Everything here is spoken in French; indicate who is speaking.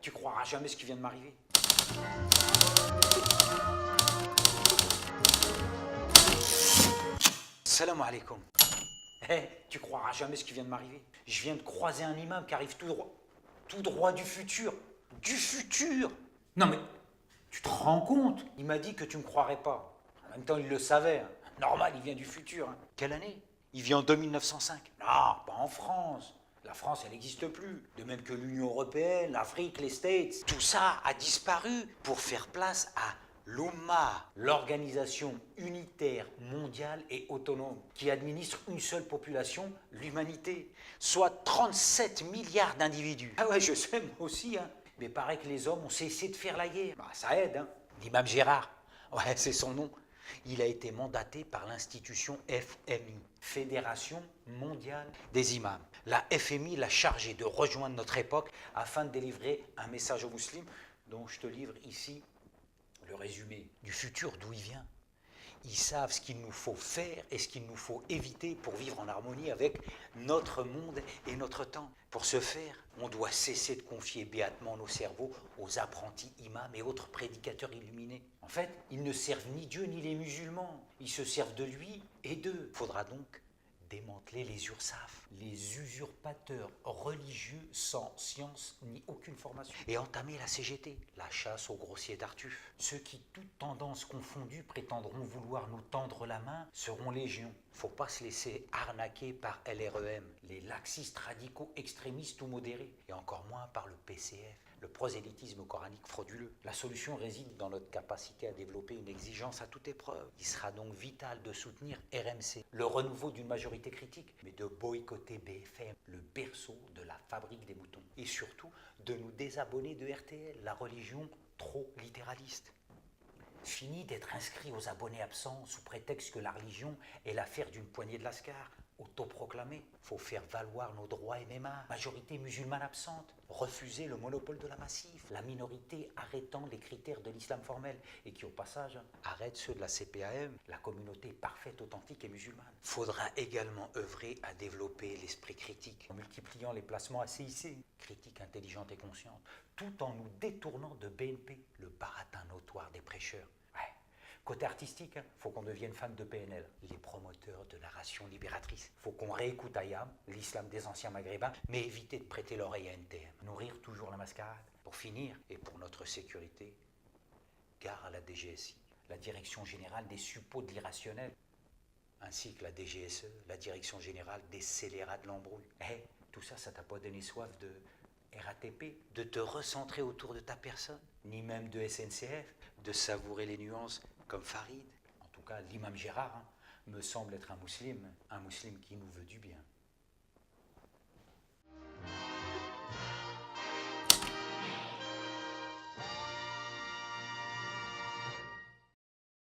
Speaker 1: Tu croiras jamais ce qui vient de m'arriver. Salam alaikum. Tu croiras jamais ce qui vient de m'arriver. Je viens de croiser un imam qui arrive tout droit du futur. Du futur. Non mais, tu te rends compte? Il m'a dit que tu me croirais pas. En même temps, il le savait. Hein. Normal, il vient du futur. Hein. Quelle année? Il vit en 2905. Non, pas en France. La France, elle n'existe plus. De même que l'Union européenne, l'Afrique, les States. Tout ça a disparu pour faire place à l'Oumma, l'organisation unitaire mondiale et autonome, qui administre une seule population, l'humanité, soit 37 milliards d'individus. Ah ouais, je sais, moi aussi, hein. Mais paraît que les hommes ont cessé de faire la guerre. Bah, ça aide, hein. L'imam Gérard, ouais, c'est son nom. Il a été mandaté par l'institution FMI, Fédération mondiale des imams. La FMI l'a chargé de rejoindre notre époque afin de délivrer un message aux musulmans dont je te livre ici le résumé du futur d'où il vient. Ils savent ce qu'il nous faut faire et ce qu'il nous faut éviter pour vivre en harmonie avec notre monde et notre temps. Pour ce faire, on doit cesser de confier béatement nos cerveaux aux apprentis imams et autres prédicateurs illuminés. En fait, ils ne servent ni Dieu ni les musulmans. Ils se servent de lui et d'eux. Il faudra donc démanteler les URSAF, les usurpateurs religieux sans science ni aucune formation, et entamer la CGT, la chasse aux grossiers Tartuffe. Ceux qui, toutes tendances confondues, prétendront vouloir nous tendre la main seront légion. Faut pas se laisser arnaquer par LREM, les laxistes radicaux extrémistes ou modérés, et encore moins par le PCF, le prosélytisme coranique frauduleux. La solution réside dans notre capacité à développer une exigence à toute épreuve. Il sera donc vital de soutenir RMC, le renouveau d'une majorité critique, mais de boycotter BFM, le berceau de la fabrique des moutons. Et surtout, de nous désabonner de RTL, la religion trop littéraliste. Fini d'être inscrit aux abonnés absents sous prétexte que la religion est l'affaire d'une poignée de lascars. Autoproclamé, faut faire valoir nos droits MMA. Majorité musulmane absente, refuser le monopole de la massif. La minorité arrêtant les critères de l'islam formel et qui au passage arrête ceux de la CPAM, la communauté parfaite, authentique et musulmane. Faudra également œuvrer à développer l'esprit critique en multipliant les placements à CIC, critique intelligente et consciente, tout en nous détournant de BNP, le baratin notoire des prêcheurs. Côté artistique, faut qu'on devienne fan de PNL, les promoteurs de narration libératrice. Faut qu'on réécoute Ayam, l'islam des anciens maghrébins, mais éviter de prêter l'oreille à NTM. Nourrir toujours la mascarade. Pour finir, et pour notre sécurité, gare à la DGSI, la Direction Générale des Suppôts de l'Irrationnel, ainsi que la DGSE, la Direction Générale des Scélérats de l'Embrouille. Tout ça, ça t'a pas donné soif de RATP, de te recentrer autour de ta personne, ni même de SNCF, de savourer les nuances comme Farid. En tout cas, l'imam Gérard me semble être un musulman qui nous veut du bien.